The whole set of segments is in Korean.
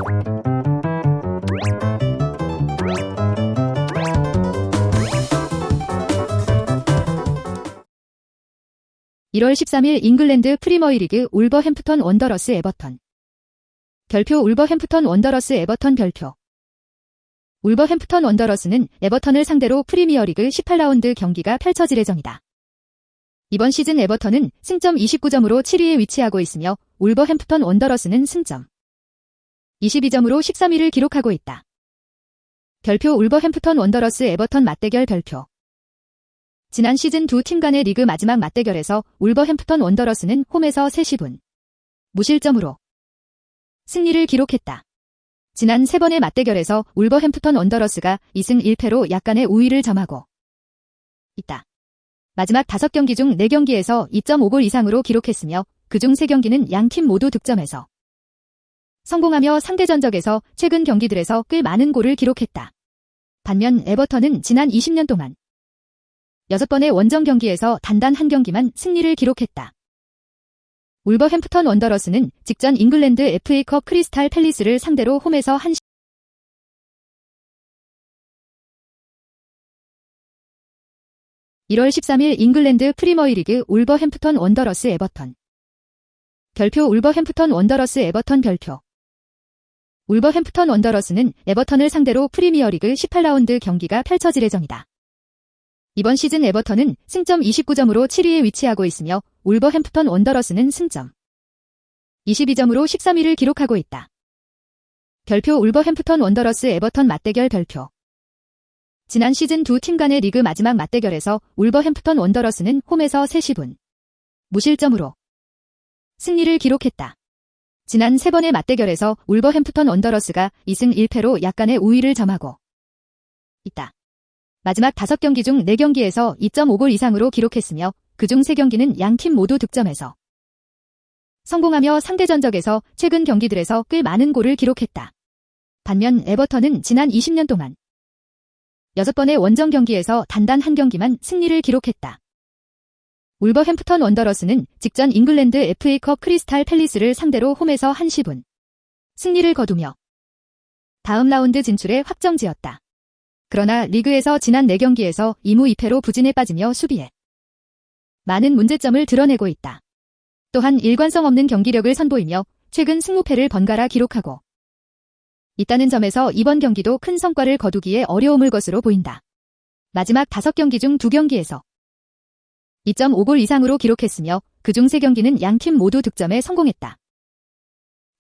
(1월 13일) 잉글랜드 프리미어리그 울버햄프턴 원더러스 에버턴. 별표 울버햄프턴 원더러스 에버턴 별표. 울버햄프턴 원더러스는 에버턴을 상대로 프리미어리그 18라운드 경기가 펼쳐질 예정이다. 이번 시즌 에버턴은 승점 29점으로 7위에 위치하고 있으며 울버햄프턴 원더러스는 승점 22점으로 13위를 기록하고 있다. 별표 울버햄프턴 원더러스 에버턴 맞대결 별표. 지난 시즌 두 팀 간의 리그 마지막 맞대결에서 울버햄프턴 원더러스는 홈에서 3시분 무실점으로 승리를 기록했다. 지난 3번의 맞대결에서 울버햄프턴 원더러스가 2승 1패로 약간의 우위를 점하고 있다. 마지막 5경기 중 4경기에서 2.5골 이상으로 기록했으며 그중 3경기는 양팀 모두 득점에서 성공하며 상대 전적에서 최근 경기들에서 꽤 많은 골을 기록했다. 반면 에버턴은 지난 20년 동안 6번의 원정 경기에서 단단 한 경기만 승리를 기록했다. 울버햄프턴 원더러스는 직전 잉글랜드 FA컵 크리스탈 팰리스를 상대로 홈에서 1월 13일 잉글랜드 프리미어리그 울버햄프턴 원더러스 에버턴. 별표 울버햄프턴 원더러스 에버턴 별표. 울버햄프턴 원더러스는 에버턴을 상대로 프리미어리그 18라운드 경기가 펼쳐질 예정이다. 이번 시즌 에버턴은 승점 29점으로 7위에 위치하고 있으며 울버햄프턴 원더러스는 승점 22점으로 13위를 기록하고 있다. 별표 울버햄프턴 원더러스 에버턴 맞대결 별표. 지난 시즌 두 팀 간의 리그 마지막 맞대결에서 울버햄프턴 원더러스는 홈에서 3시분 무실점으로 승리를 기록했다. 지난 3번의 맞대결에서 울버햄프턴 원더러스가 2승 1패로 약간의 우위를 점하고 있다. 마지막 5경기 중 4경기에서 2.5골 이상으로 기록했으며 그중 3경기는 양팀 모두 득점에서 성공하며 상대 전적에서 최근 경기들에서 꽤 많은 골을 기록했다. 반면 에버턴은 지난 20년 동안 6번의 원정 경기에서 단단 한 경기만 승리를 기록했다. 울버햄프턴 원더러스는 직전 잉글랜드 FA컵 크리스탈 팰리스를 상대로 홈에서 1시분 승리를 거두며 다음 라운드 진출에 확정지었다. 그러나 리그에서 지난 4경기에서 2무 2패로 부진에 빠지며 수비에 많은 문제점을 드러내고 있다. 또한 일관성 없는 경기력을 선보이며 최근 승무패를 번갈아 기록하고 있다는 점에서 이번 경기도 큰 성과를 거두기에 어려움을 것으로 보인다. 마지막 5경기 중 2경기에서 2.5골 이상으로 기록했으며 그중 3경기는 양팀 모두 득점에 성공했다.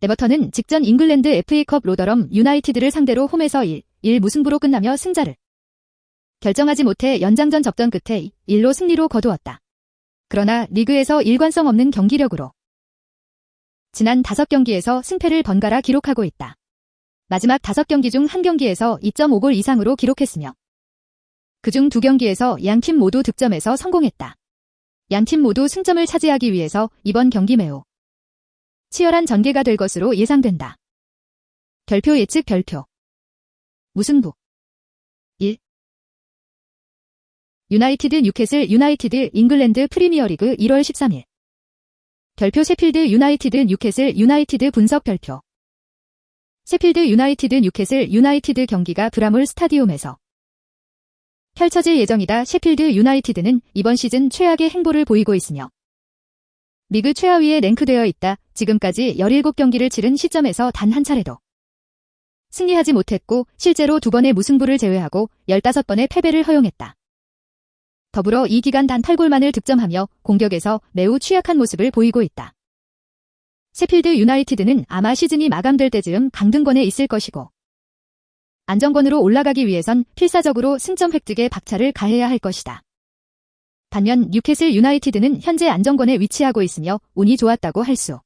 에버턴은 직전 잉글랜드 FA컵 로더럼 유나이티드를 상대로 홈에서 1-1 무승부로 끝나며 승자를 결정하지 못해 연장전 접전 끝에 1로 승리로 거두었다. 그러나 리그에서 일관성 없는 경기력으로 지난 5경기에서 승패를 번갈아 기록하고 있다. 마지막 5경기 중 1경기에서 2.5골 이상으로 기록했으며 그중 2경기에서 양팀 모두 득점에서 성공했다. 양팀 모두 승점을 차지하기 위해서 이번 경기 매우 치열한 전개가 될 것으로 예상된다. 별표 예측 별표. 무승부 1. 유나이티드 뉴캐슬 유나이티드 잉글랜드 프리미어리그 1월 13일. 별표 셰필드 유나이티드 뉴캐슬 유나이티드 분석 별표. 셰필드 유나이티드 뉴캐슬 유나이티드 경기가 브라몰 스타디움에서 펼쳐질 예정이다. 셰필드 유나이티드는 이번 시즌 최악의 행보를 보이고 있으며 리그 최하위에 랭크되어 있다. 지금까지 17경기를 치른 시점에서 단 한 차례도 승리하지 못했고 실제로 2번의 무승부를 제외하고 15번의 패배를 허용했다. 더불어 이 기간 단 8골만을 득점하며 공격에서 매우 취약한 모습을 보이고 있다. 셰필드 유나이티드는 아마 시즌이 마감될 때쯤 강등권에 있을 것이고 안정권으로 올라가기 위해선 필사적으로 승점 획득에 박차를 가해야 할 것이다. 반면 뉴캐슬 유나이티드는 현재 안정권에 위치하고 있으며 운이 좋았다고 할 수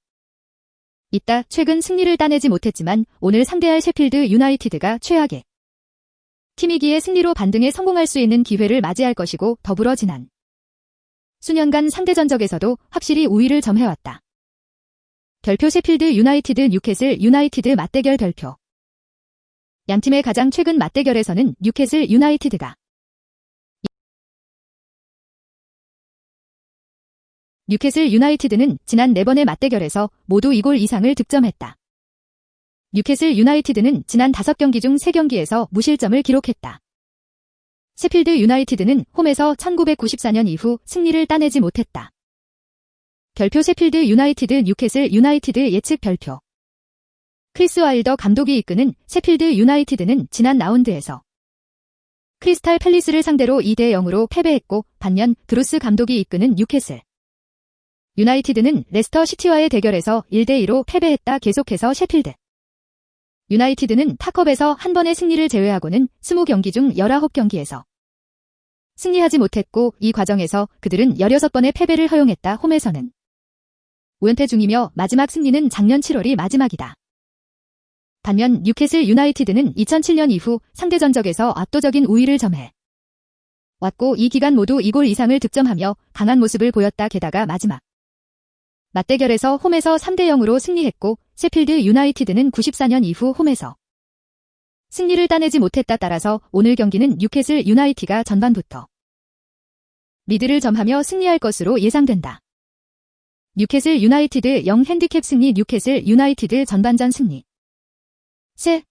있다. 최근 승리를 따내지 못했지만 오늘 상대할 셰필드 유나이티드가 최악의 팀이기에 승리로 반등에 성공할 수 있는 기회를 맞이할 것이고 더불어 지난 수년간 상대 전적에서도 확실히 우위를 점해왔다. 별표 셰필드 유나이티드 뉴캐슬 유나이티드 맞대결 별표. 양팀의 가장 최근 맞대결에서는 뉴캐슬 유나이티드가 뉴캐슬 유나이티드는 지난 4번의 맞대결에서 모두 2골 이상을 득점했다. 뉴캐슬 유나이티드는 지난 5경기 중 3경기에서 무실점을 기록했다. 셰필드 유나이티드는 홈에서 1994년 이후 승리를 따내지 못했다. 별표 셰필드 유나이티드 뉴캐슬 유나이티드 예측 별표. 크리스 와일더 감독이 이끄는 셰필드 유나이티드는 지난 라운드에서 크리스탈 팰리스를 상대로 2대 0으로 패배했고 반면 드루스 감독이 이끄는 뉴캐슬 유나이티드는 레스터 시티와의 대결에서 1대 2로 패배했다. 계속해서 셰필드 유나이티드는 탑컵에서 한 번의 승리를 제외하고는 20경기 중 19경기에서 승리하지 못했고 이 과정에서 그들은 16번의 패배를 허용했다. 홈에서는 5연패 중이며 마지막 승리는 작년 7월이 마지막이다. 반면 뉴캐슬 유나이티드는 2007년 이후 상대 전적에서 압도적인 우위를 점해 왔고 이 기간 모두 2골 이상을 득점하며 강한 모습을 보였다. 게다가 마지막 맞대결에서 홈에서 3대 0으로 승리했고 셰필드 유나이티드는 94년 이후 홈에서 승리를 따내지 못했다. 따라서 오늘 경기는 뉴캐슬 유나이티드가 전반부터 리드를 점하며 승리할 것으로 예상된다. 뉴캐슬 유나이티드 0 핸디캡 승리. 뉴캐슬 유나이티드 전반전 승리. 세